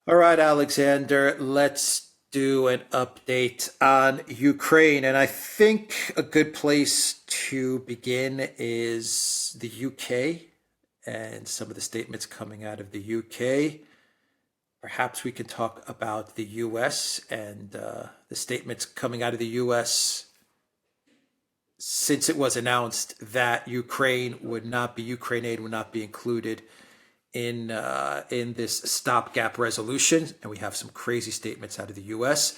All right, Alexander, let's do an update on Ukraine. And I think a good place to begin is the UK and some of the statements coming out of the UK. Perhaps we can talk about the US and the statements coming out of the US since it was announced that Ukraine aid would not be included in this stopgap resolution, and we have some crazy statements out of the U.S.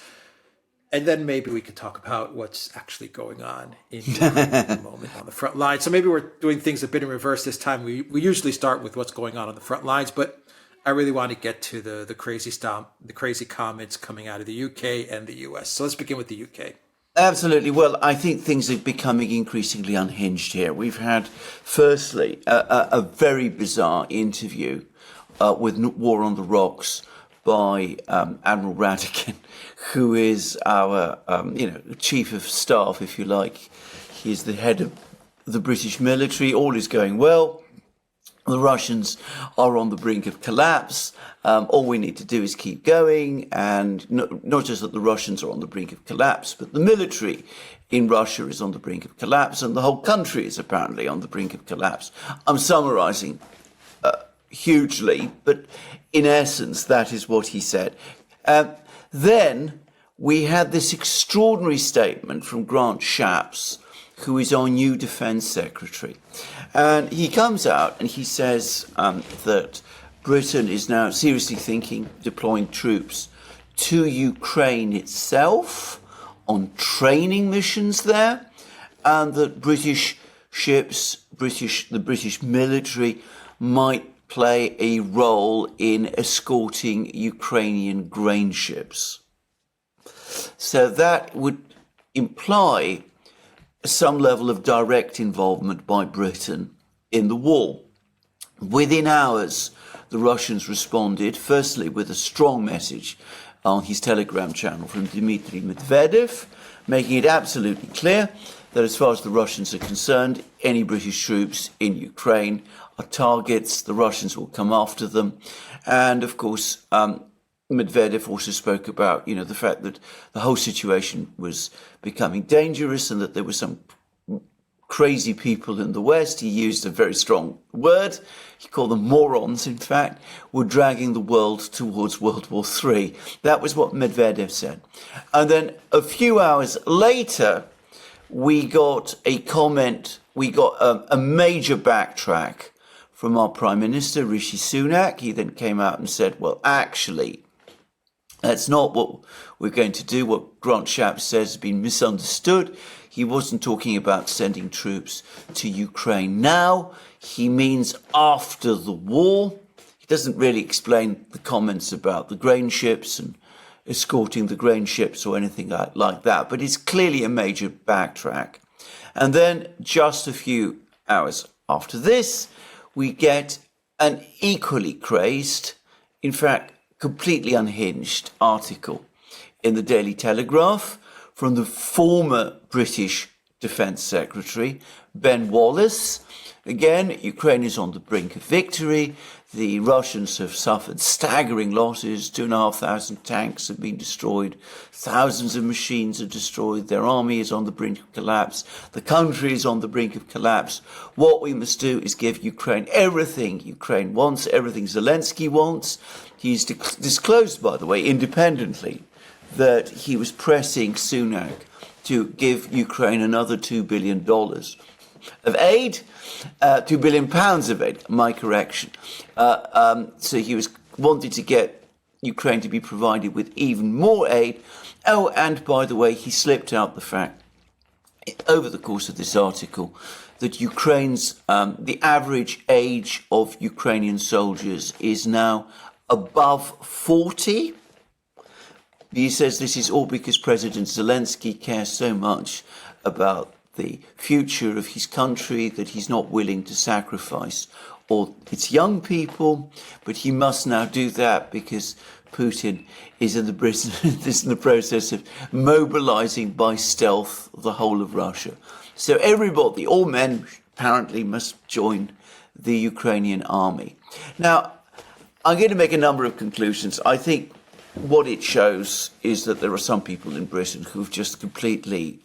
And then maybe we could talk about what's actually going on in the moment on the front line. So maybe we're doing things a bit in reverse this time. We usually start with what's going on the front lines, but I really want to get to the crazy comments coming out of the UK and the US. So let's begin with the UK. Absolutely. Well, I think things are becoming increasingly unhinged here. We've had, firstly, a very bizarre interview with War on the Rocks by Admiral Radican, who is our, chief of staff, if you like. He is the head of the British military. All is going well. The Russians are on the brink of collapse. All we need to do is keep going. And not just that the Russians are on the brink of collapse, but the military in Russia is on the brink of collapse. And the whole country is apparently on the brink of collapse. I'm summarizing hugely, but in essence, that is what he said. Then we had this extraordinary statement from Grant Shapps, who is our new defense secretary. And he comes out and he says that Britain is now seriously thinking deploying troops to Ukraine itself on training missions there, and that British ships, the British military might play a role in escorting Ukrainian grain ships. So that would imply some level of direct involvement by Britain in the war. Within hours, the Russians responded, firstly with a strong message on his Telegram channel from Dmitry Medvedev, making it absolutely clear that as far as the Russians are concerned, any British troops in Ukraine are targets. The Russians will come after them. And of course, Medvedev also spoke about, the fact that the whole situation was becoming dangerous and that there were some crazy people in the West. He used a very strong word. He called them morons, in fact, were dragging the world towards World War III. That was what Medvedev said. And then a few hours later, we got a comment, we got a major backtrack from our Prime Minister, Rishi Sunak. He then came out and said, well, actually, that's not what we're going to do. What Grant Shapps says has been misunderstood. He wasn't talking about sending troops to Ukraine now. He means after the war. He doesn't really explain the comments about the grain ships and escorting the grain ships or anything like that. But it's clearly a major backtrack. And then just a few hours after this, we get an equally crazed, in fact, completely unhinged article in the Daily Telegraph from the former British Defence Secretary, Ben Wallace. Again, Ukraine is on the brink of victory. The Russians have suffered staggering losses. 2,500 tanks have been destroyed. Thousands of machines are destroyed. Their army is on the brink of collapse. The country is on the brink of collapse. What we must do is give Ukraine everything Ukraine wants, everything Zelensky wants. He's disclosed, by the way, independently, that he was pressing Sunak to give Ukraine another $2 billion of aid, £2 billion of aid, my correction. So he was wanting to get Ukraine to be provided with even more aid. Oh, and by the way, he slipped out the fact over the course of this article that Ukraine's, the average age of Ukrainian soldiers is now above 40. He says this is all because President Zelensky cares so much about the future of his country that he's not willing to sacrifice all its young people, but he must now do that because Putin is in the process of mobilizing by stealth the whole of Russia. So everybody, all men apparently, must join the Ukrainian army. Now, I'm going to make a number of conclusions. I think what it shows is that there are some people in Britain who've just completely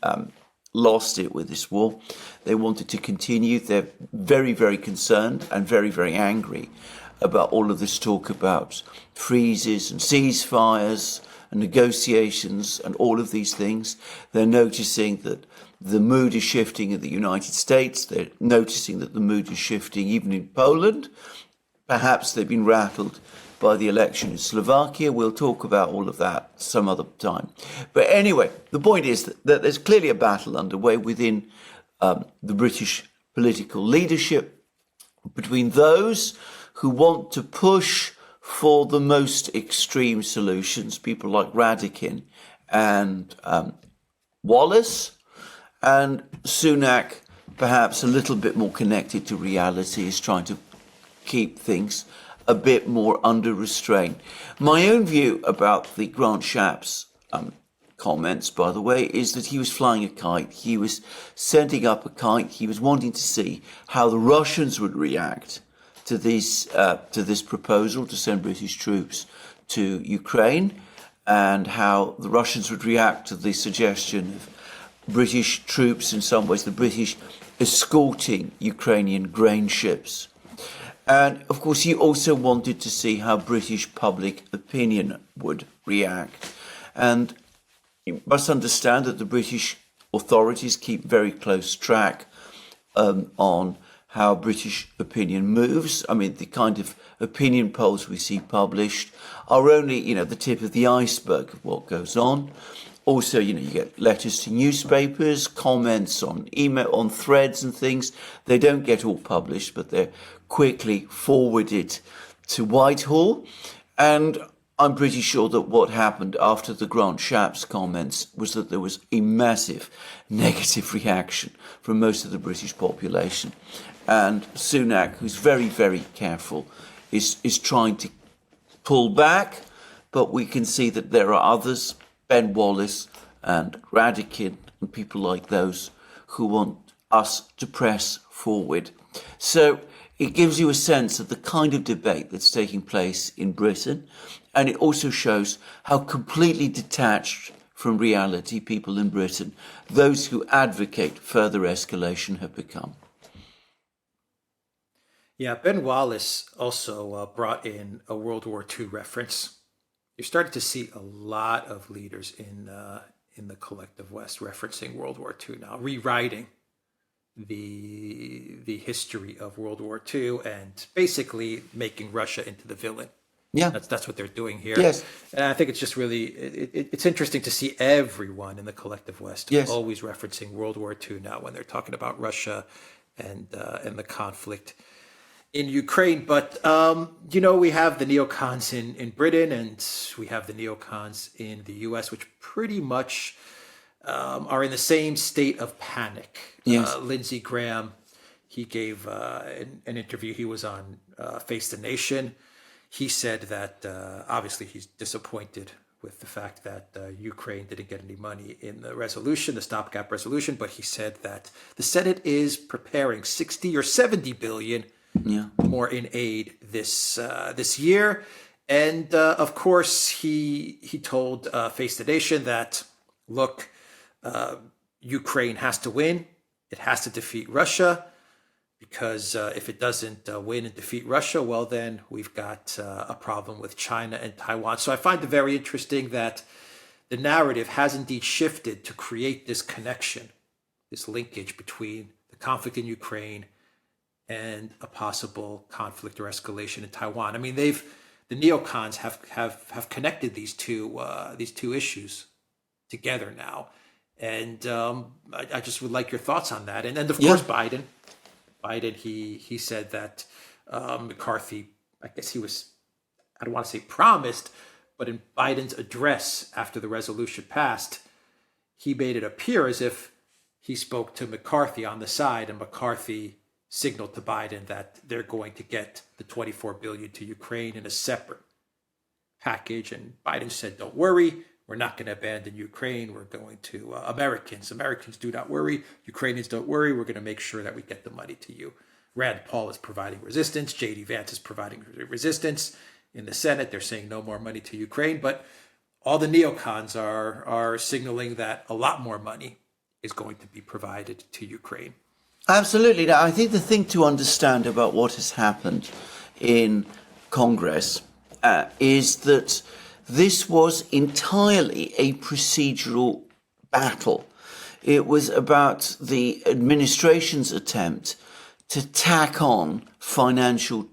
lost it with this war. They want it to continue. They're very, very concerned and very, very angry about all of this talk about freezes and ceasefires and negotiations and all of these things. They're noticing that the mood is shifting in the United States. They're noticing that the mood is shifting even in Poland. Perhaps they've been rattled by the election in Slovakia. We'll talk about all of that some other time. But anyway, the point is that there's clearly a battle underway within the British political leadership between those who want to push for the most extreme solutions, people like Radikin and Wallace, and Sunak, perhaps a little bit more connected to reality, is trying to keep things a bit more under restraint. My own view about the Grant Shapps comments, by the way, is that he was flying a kite. He was sending up a kite. He was wanting to see how the Russians would react to this proposal to send British troops to Ukraine, and how the Russians would react to the suggestion of British troops, in some ways the British, escorting Ukrainian grain ships. And of course, he also wanted to see how British public opinion would react. And you must understand that the British authorities keep very close track on how British opinion moves. I mean, the kind of opinion polls we see published are only, the tip of the iceberg of what goes on. Also, you get letters to newspapers, comments on email, on threads and things. They don't get all published, but they're quickly forwarded to Whitehall. And I'm pretty sure that what happened after the Grant Shapps comments was that there was a massive negative reaction from most of the British population. And Sunak, who's very, very careful, is trying to pull back. But we can see that there are others, Ben Wallace and Radikin and people like those, who want us to press forward. So it gives you a sense of the kind of debate that's taking place in Britain, and it also shows how completely detached from reality people in Britain, those who advocate further escalation, have become. Yeah, Ben Wallace also brought in a World War II reference. You're starting to see a lot of leaders in the collective West referencing World War II now, rewriting the history of World War II and basically making Russia into the villain. Yeah, that's what they're doing here. Yes, and I think it's just really it's interesting to see everyone in the collective West always referencing World War II now when they're talking about Russia and the conflict in Ukraine. But we have the neocons in Britain, and we have the neocons in the US, which pretty much are in the same state of panic. Yes. Lindsey Graham, he gave an interview. He was on Face the Nation. He said that obviously he's disappointed with the fact that Ukraine didn't get any money in the resolution, the stopgap resolution. But he said that the Senate is preparing 60 or 70 billion more in aid this year. And of course, he told Face the Nation that, look, Ukraine has to win. It has to defeat Russia, because if it doesn't win and defeat Russia, well, then we've got a problem with China and Taiwan. So I find it very interesting that the narrative has indeed shifted to create this connection, this linkage between the conflict in Ukraine and a possible conflict or escalation in Taiwan. I mean, the neocons have connected these two issues together now, and I just would like your thoughts on that. And of course, Biden, he said that McCarthy, I guess he was, I don't want to say promised, but in Biden's address after the resolution passed, he made it appear as if he spoke to McCarthy on the side, and McCarthy signaled to Biden that they're going to get the $24 billion to Ukraine in a separate package. And Biden said, don't worry, we're not going to abandon Ukraine. We're going to, Americans do not worry. Ukrainians don't worry. We're going to make sure that we get the money to you. Rand Paul is providing resistance. J.D. Vance is providing resistance. in the Senate. They're saying no more money to Ukraine, but all the neocons are signaling that a lot more money is going to be provided to Ukraine. Absolutely. Now, I think the thing to understand about what has happened in Congress is that this was entirely a procedural battle. It was about the administration's attempt to tack on financial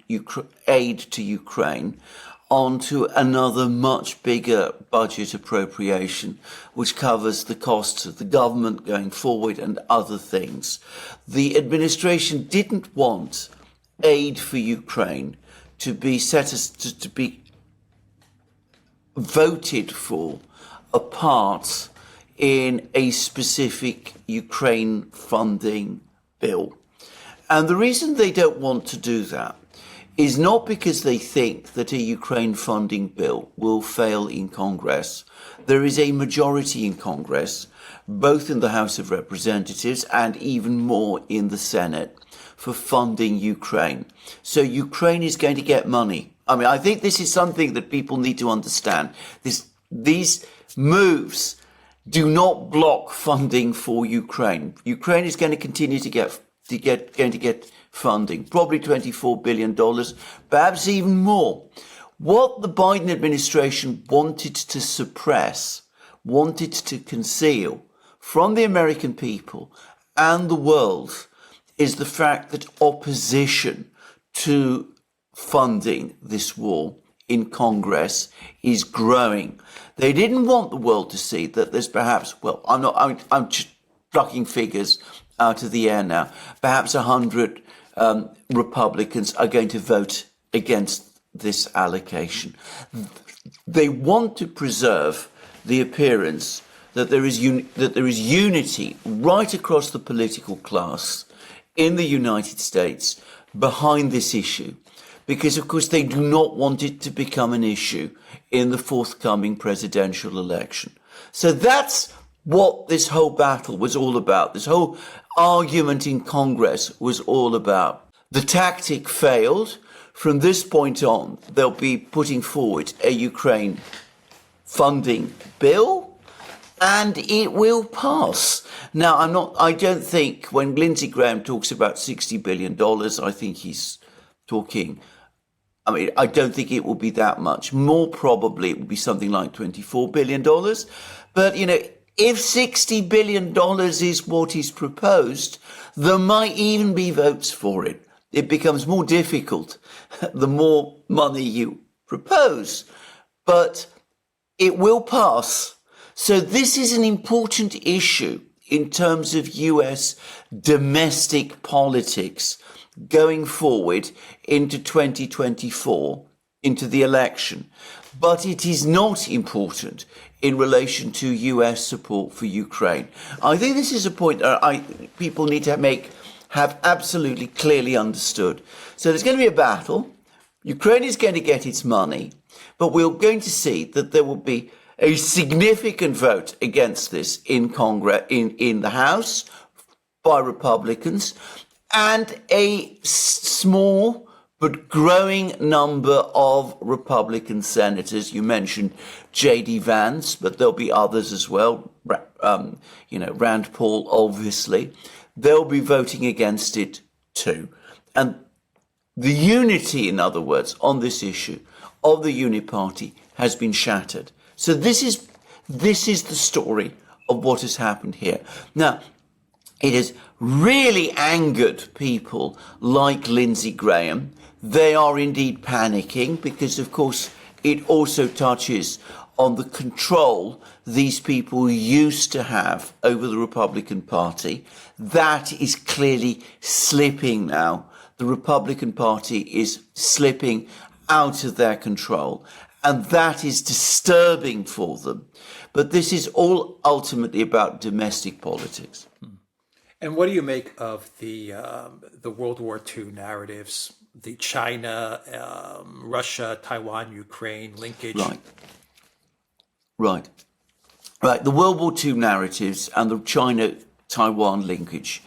aid to Ukraine onto another much bigger budget appropriation, which covers the costs of the government going forward and other things. The administration didn't want aid for Ukraine to be to be voted for apart in a specific Ukraine funding bill. And the reason they don't want to do that is not because they think that a Ukraine funding bill will fail in Congress. There is a majority in Congress, both in the House of Representatives and even more in the Senate, for funding Ukraine. So Ukraine is going to get money. I mean, I think this is something that people need to understand. These moves do not block funding for Ukraine. Ukraine is going to continue to get funding, probably $24 billion, perhaps even more. What the Biden administration wanted to suppress, wanted to conceal from the American people and the world is the fact that opposition to funding this war in Congress is growing. They didn't want the world to see that there's perhaps, I'm just plucking figures out of the air now, perhaps 100 Republicans are going to vote against this allocation. They want to preserve the appearance that there is unity right across the political class in the United States behind this issue, because of course they do not want it to become an issue in the forthcoming presidential election. So that's what this whole battle was all about. This whole argument in Congress was all about. The tactic failed. From this point on, they'll be putting forward a Ukraine funding bill, and it will pass. Now, I don't think when Lindsey Graham talks about $60 billion, I think he's talking, I don't think it will be that much. More probably it will be something like $24 billion. But, if $60 billion is what is proposed, there might even be votes for it. It becomes more difficult the more money you propose, but it will pass. So this is an important issue in terms of US domestic politics going forward into 2024, into the election. But it is not important in relation to US support for Ukraine. I think this is a point that people need to have absolutely clearly understood. So there's going to be a battle. Ukraine is going to get its money, but we're going to see that there will be a significant vote against this in Congress, in the House by Republicans, and a small but growing number of Republican senators. You mentioned J.D. Vance, but there'll be others as well. Rand Paul, obviously. They'll be voting against it too. And the unity, in other words, on this issue of the Uniparty has been shattered. So this is the story of what has happened here. Now, it has really angered people like Lindsey Graham. They are indeed panicking because, of course, it also touches on the control these people used to have over the Republican Party. That is clearly slipping now. The Republican Party is slipping out of their control, and that is disturbing for them. But this is all ultimately about domestic politics. And what do you make of the World War II narratives, the China, Russia, Taiwan, Ukraine linkage? Right. The World War II narratives and the China-Taiwan linkage.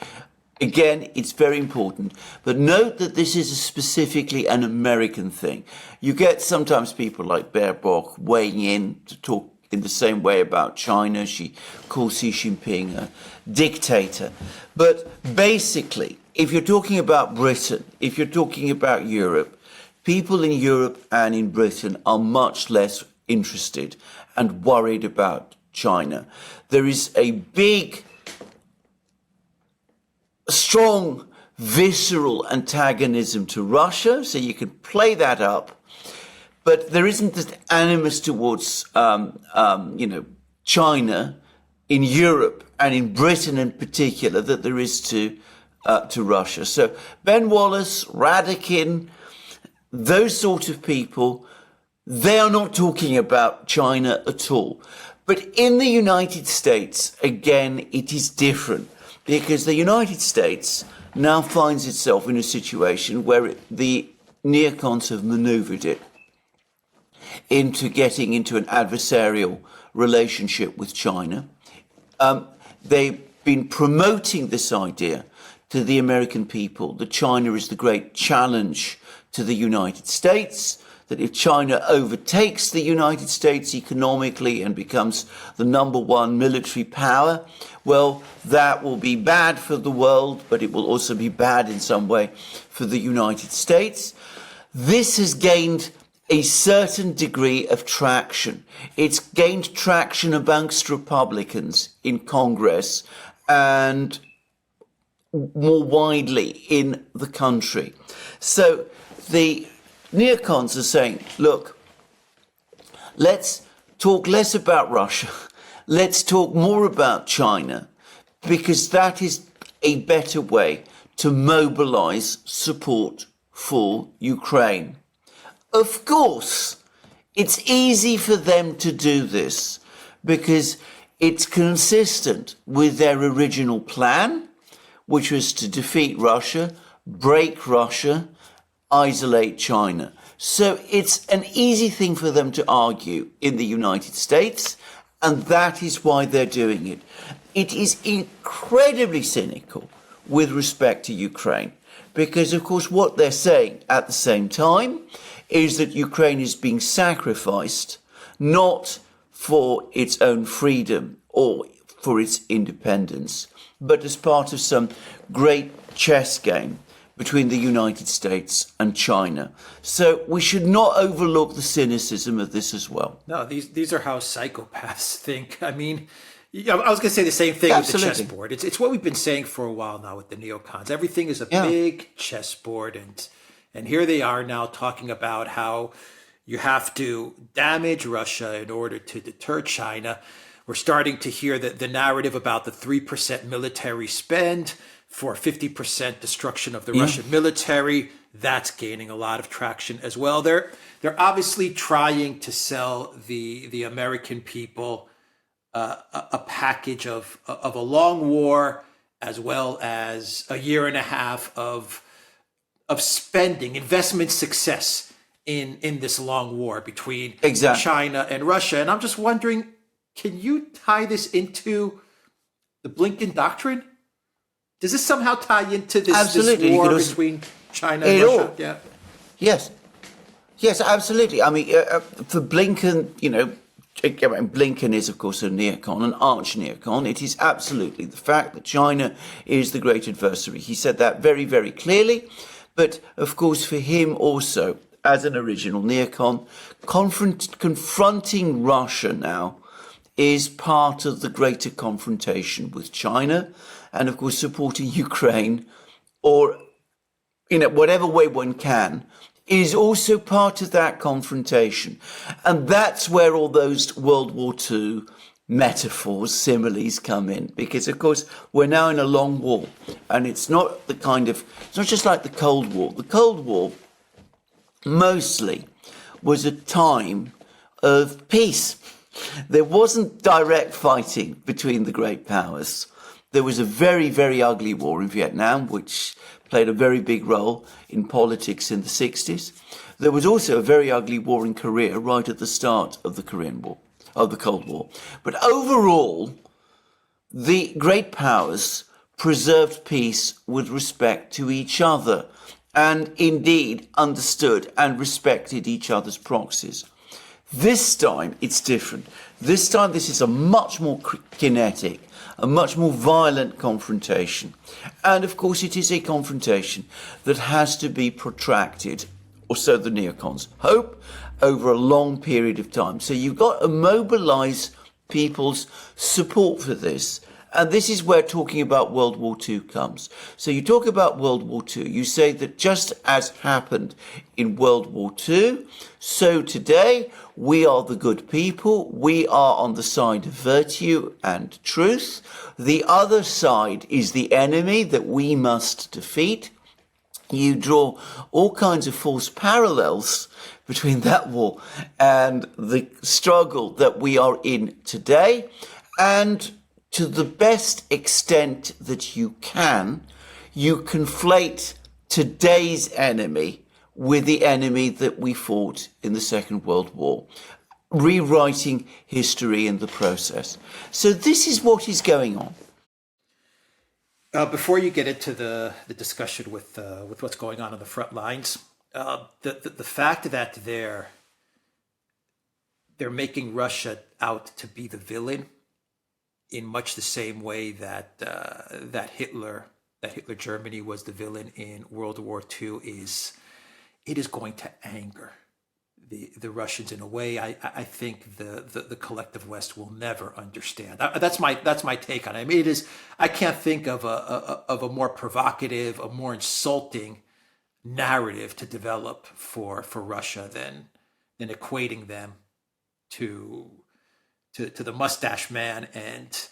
Again, it's very important. But note that this is specifically an American thing. You get sometimes people like Baerbock weighing in to talk in the same way about China. She calls Xi Jinping a dictator. But basically, if you're talking about Britain, if you're talking about Europe, people in Europe and in Britain are much less interested and worried about China. There is a big, strong, visceral antagonism to Russia, so you can play that up. But there isn't this animus towards, China in Europe and in Britain in particular that there is to Russia. So Ben Wallace, Radakin, those sort of people, they are not talking about China at all. But in the United States, again, it is different because the United States now finds itself in a situation where the neocons have maneuvered it into getting into an adversarial relationship with China. They've been promoting this idea to the American people that China is the great challenge to the United States, that if China overtakes the United States economically and becomes the number one military power, well, that will be bad for the world, but it will also be bad in some way for the United States. This has gained a certain degree of traction. It's gained traction amongst Republicans in Congress and more widely in the country. So the neocons are saying, look, let's talk less about Russia. Let's talk more about China, because that is a better way to mobilize support for Ukraine. Of course, it's easy for them to do this because it's consistent with their original plan, which was to defeat Russia, break Russia, isolate China. So it's an easy thing for them to argue in the United States, and that is why they're doing it. It is incredibly cynical with respect to Ukraine, because, of course, what they're saying at the same time is that Ukraine is being sacrificed not for its own freedom or for its independence, but as part of some great chess game between the United States and China. So we should not overlook the cynicism of this as well. No, these are how psychopaths think. I mean, I was going to say the same thing with the chessboard. It's what we've been saying for a while now with the neocons. Everything is a big chessboard, and here they are now talking about how you have to damage Russia in order to deter China. We're starting to hear the narrative about the 3% military spend for 50% destruction of the Russian military. That's gaining a lot of traction as well. They're obviously trying to sell the American people a package of a long war, as well as a year and a half of spending, investment success in this long war between China and Russia. And I'm just wondering, can you tie this into the Blinken doctrine? Does this somehow tie into this war between China and Russia? Yeah. Yes, absolutely. I mean, for Blinken, Blinken is, of course, a neocon, an arch neocon. It is absolutely the fact that China is the great adversary. He said that very, very clearly. But, of course, for him also, as an original neocon, confronting Russia now is part of the greater confrontation with China. And, of course, supporting Ukraine, or in whatever way one can, is also part of that confrontation. And that's where all those World War II metaphors, similes come in. Because, of course, we're now in a long war. And it's not it's not just like the Cold War. The Cold War mostly was a time of peace. There wasn't direct fighting between the great powers. There was a very, very ugly war in Vietnam, which played a very big role in politics in the 60s. There was also a very ugly war in Korea right at the start of the Cold War. But overall, the great powers preserved peace with respect to each other, and indeed understood and respected each other's proxies. This time it's different. This time this is a much more kinetic, a much more violent confrontation. And of course it is a confrontation that has to be protracted, or so the neocons hope, over a long period of time. So you've got to mobilise people's support for this. And this is where talking about World War II comes. So you talk about World War II, you say that just as happened in World War II, so today we are the good people, we are on the side of virtue and truth. The other side is the enemy that we must defeat. You draw all kinds of false parallels between that war and the struggle that we are in today, and to the best extent that you can, you conflate today's enemy with the enemy that we fought in the Second World War, rewriting history in the process. So this is what is going on. Before you get into the discussion with what's going on the front lines, the fact that they're making Russia out to be the villain in much the same way that that Hitler Germany was the villain in World War II is going to anger the Russians in a way I think the collective West will never understand. That's my take on it. I mean, I can't think of a more provocative, a more insulting narrative to develop for Russia than equating them to the mustache man and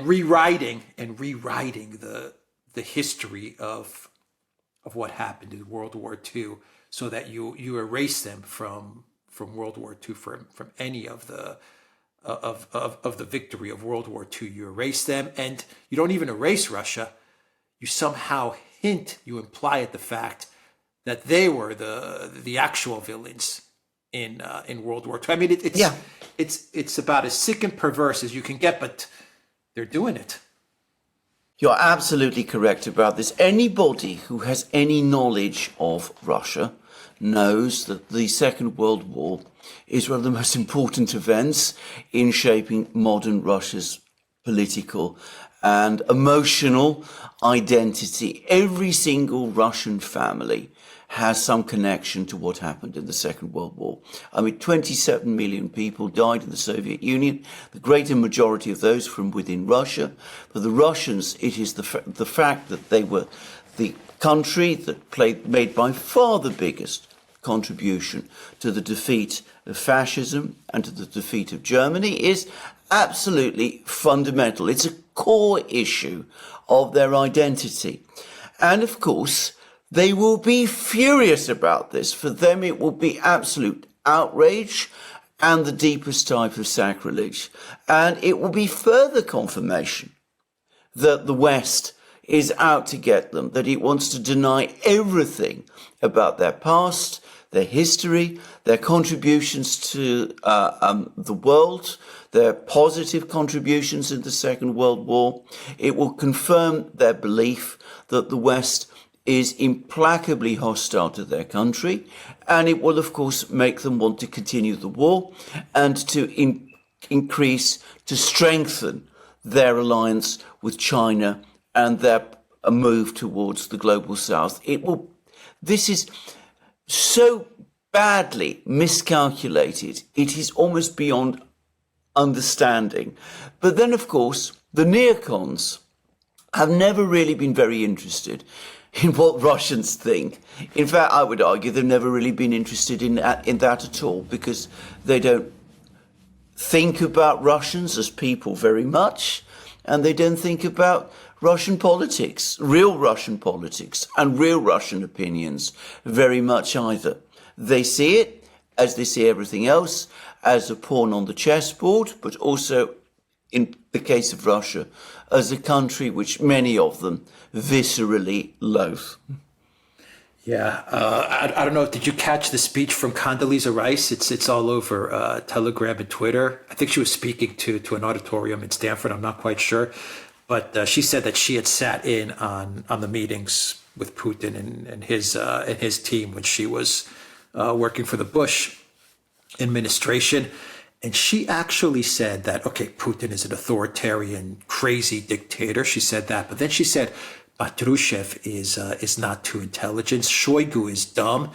rewriting the history of what happened in World War II, so that you erase them from World War II, from any of the victory of World War II. You erase them, and you don't even erase Russia. You somehow you imply at the fact that they were the actual villains in World War II. I mean, it's about as sick and perverse as you can get, but they're doing it. You're absolutely correct about this. Anybody who has any knowledge of Russia knows that the Second World War is one of the most important events in shaping modern Russia's political and emotional identity. Every single Russian family has some connection to what happened in the Second World War. I mean, 27 million people died in the Soviet Union, the greater majority of those from within Russia. For the Russians, it is the fact that they were the country that made by far the biggest contribution to the defeat of fascism and to the defeat of Germany is absolutely fundamental. It's a core issue of their identity. And of course, they will be furious about this. For them, it will be absolute outrage and the deepest type of sacrilege. And it will be further confirmation that the West is out to get them, that it wants to deny everything about their past, their history, their contributions to the world, their positive contributions in the Second World War. It will confirm their belief that the West is implacably hostile to their country, and it will, of course, make them want to continue the war and to increase, to strengthen their alliance with China and their move towards the global south. This is so badly miscalculated, it is almost beyond understanding. But then, of course, the neocons have never really been very interested in what Russians think. In fact, I would argue they've never really been interested in that at all, because they don't think about Russians as people very much, and they don't think about Russian politics, real Russian politics, and real Russian opinions very much either. They see it, as they see everything else, as a pawn on the chessboard, but also, in the case of Russia, as a country which many of them viscerally loathe. Yeah, I don't know. Did you catch the speech from Condoleezza Rice? It's all over Telegram and Twitter. I think she was speaking to an auditorium in Stanford. I'm not quite sure, But she said that she had sat in on the meetings with Putin and his team when she was working for the Bush administration. And she actually said that, okay, Putin is an authoritarian, crazy dictator. She said that. But then she said, Patrushev is not too intelligent. Shoigu is dumb.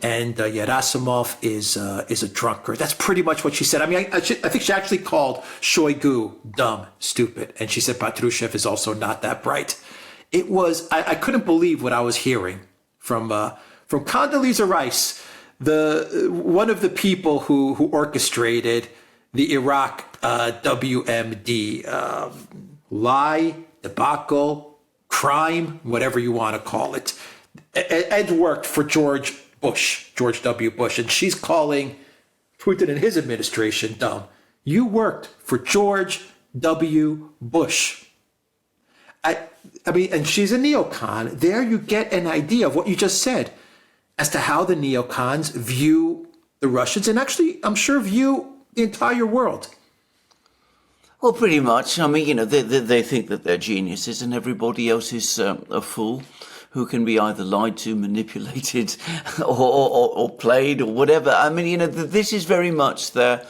And Gerasimov is a drunkard. That's pretty much what she said. I mean, I think she actually called Shoigu dumb, stupid. And she said Patrushev is also not that bright. It was, I couldn't believe what I was hearing from Condoleezza Rice, one of the people who orchestrated the Iraq WMD lie, debacle, crime, whatever you want to call it. Ed worked for George W. Bush, and she's calling Putin and his administration dumb. You worked for George W. Bush. I mean, and she's a neocon. There you get an idea of what you just said as to how the neocons view the Russians, and actually, I'm sure, view the entire world. Well, pretty much. I mean, they think that they're geniuses and everybody else is a fool who can be either lied to, manipulated, or played, or whatever. I mean, this is very much their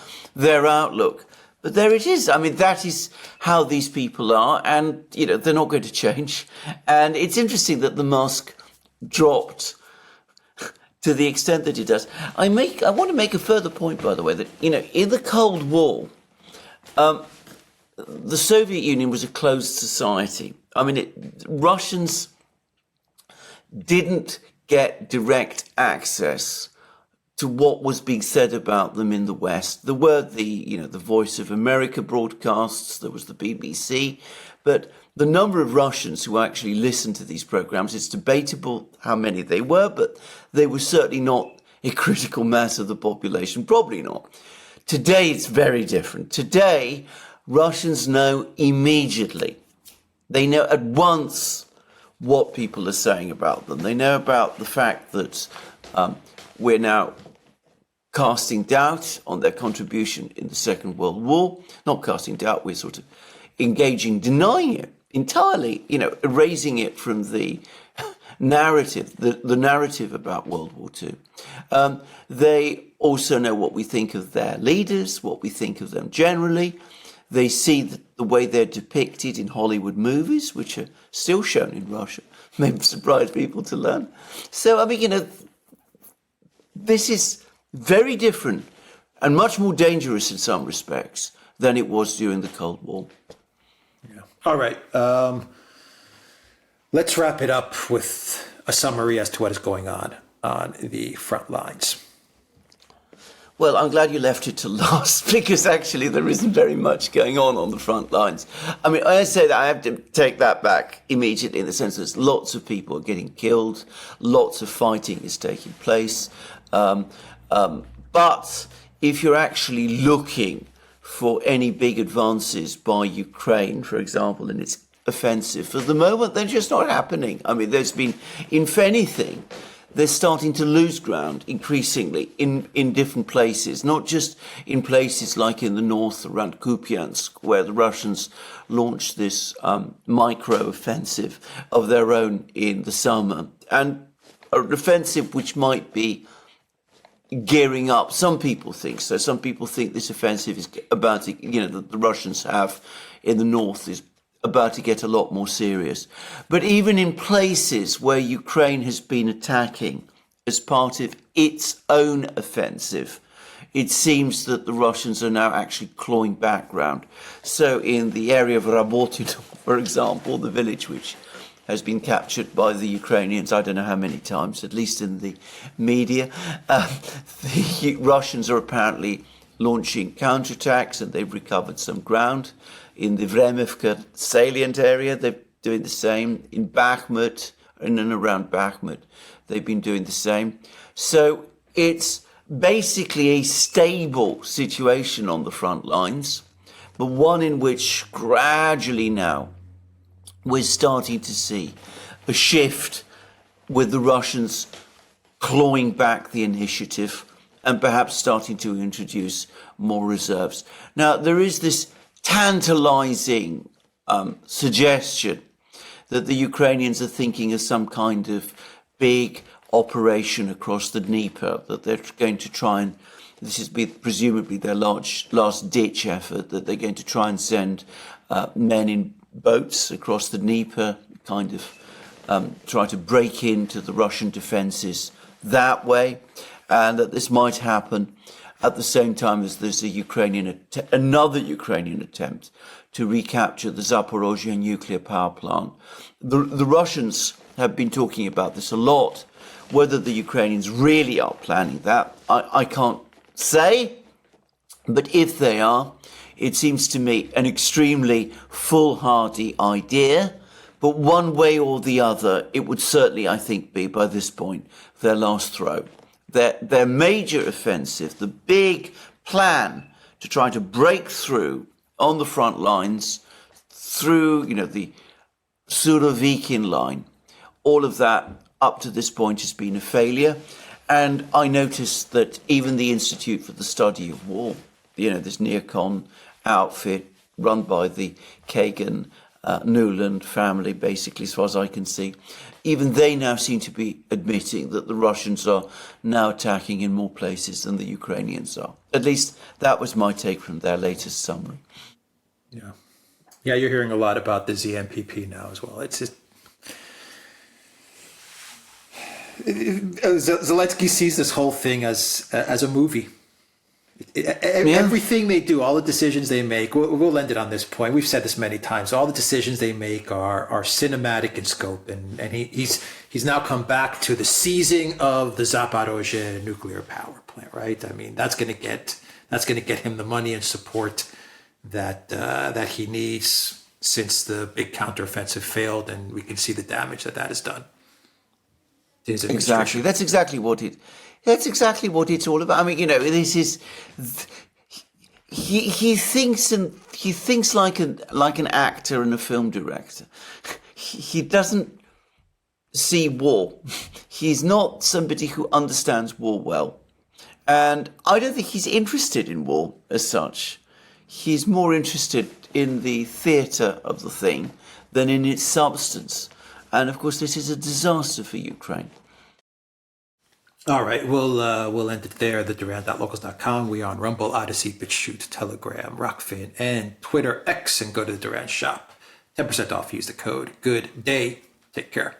outlook. But there it is. I mean, that is how these people are, and, they're not going to change. And it's interesting that the mask dropped to the extent that it does. I want to make a further point, by the way, that, in the Cold War, the Soviet Union was a closed society. I mean, Russians didn't get direct access to what was being said about them in the West. There were the Voice of America broadcasts, there was the BBC, but the number of Russians who actually listened to these programs, it's debatable how many they were, but they were certainly not a critical mass of the population, probably not. Today, it's very different. Today, Russians know immediately. They know at once what people are saying about them. They know about the fact that we're now casting doubt on their contribution in the Second World War. Not casting doubt, we're sort of denying it entirely, erasing it from the narrative, the narrative about World War II. They also know what we think of their leaders, what we think of them generally. They see the way they're depicted in Hollywood movies, which are still shown in Russia. Maybe surprise people to learn. So, I mean, this is very different and much more dangerous in some respects than it was during the Cold War. Yeah. All right. Let's wrap it up with a summary as to what is going on the front lines. Well, I'm glad you left it to last because actually there isn't very much going on the front lines. I mean, I say that I have to take that back immediately in the sense that lots of people are getting killed, lots of fighting is taking place. But if you're actually looking for any big advances by Ukraine, for example, in its offensive, for the moment, they're just not happening. I mean, there's been, if anything, they're starting to lose ground increasingly in different places, not just in places like in the north around Kupiansk, where the Russians launched this micro-offensive of their own in the summer, and an offensive which might be gearing up. Some people think so. Some people think this offensive is about to, the Russians have in the north is about to get a lot more serious. But even in places where Ukraine has been attacking as part of its own offensive, it seems that the Russians are now actually clawing back ground. So in the area of Rabotino, for example, the village which has been captured by the Ukrainians, I don't know how many times, at least in the media, the Russians are apparently launching counterattacks and they've recovered some ground. In the Vremivka salient area, they're doing the same. In Bakhmut, in and around Bakhmut, they've been doing the same. So it's basically a stable situation on the front lines, but one in which gradually now we're starting to see a shift with the Russians clawing back the initiative and perhaps starting to introduce more reserves. Now, there is this tantalizing suggestion that the Ukrainians are thinking of some kind of big operation across the Dnieper, that they're going to try and, this is presumably their last ditch effort, that they're going to try and send men in boats across the Dnieper, kind of try to break into the Russian defences that way, and that this might happen at the same time as there's another Ukrainian attempt to recapture the Zaporozhye nuclear power plant. The Russians have been talking about this a lot. Whether the Ukrainians really are planning that, I can't say. But if they are, it seems to me an extremely foolhardy idea. But one way or the other, it would certainly, I think, be, by this point, their last throw. Their major offensive, the big plan to try to break through on the front lines, through, the Surovikin line, all of that up to this point has been a failure. And I noticed that even the Institute for the Study of War, this neocon outfit run by the Kagan Nuland family, basically, as far as I can see, even they now seem to be admitting that the Russians are now attacking in more places than the Ukrainians are. At least that was my take from their latest summary. Yeah, you're hearing a lot about the ZMPP now as well. It's just Zelensky sees this whole thing as a movie. Everything they do, all the decisions they make, we'll end it on this point. We've said this many times. All the decisions they make are cinematic in scope, and he's now come back to the seizing of the Zaporozhye nuclear power plant. Right? I mean, that's going to get him the money and support that he needs, since the big counteroffensive failed, and we can see the damage that has done. Exactly. That's exactly what it's all about. I mean, this is he thinks like an actor and a film director. He doesn't see war. He's not somebody who understands war well, and I don't think he's interested in war as such. He's more interested in the theatre of the thing than in its substance. And of course, this is a disaster for Ukraine. All right, we'll end it there. The Duran.locals.com. We are on Rumble, ODYSEE, BitChute, Telegram, Rockfin, and Twitter X. And go to the Duran shop. 10% off. Use the code. Good day. Take care.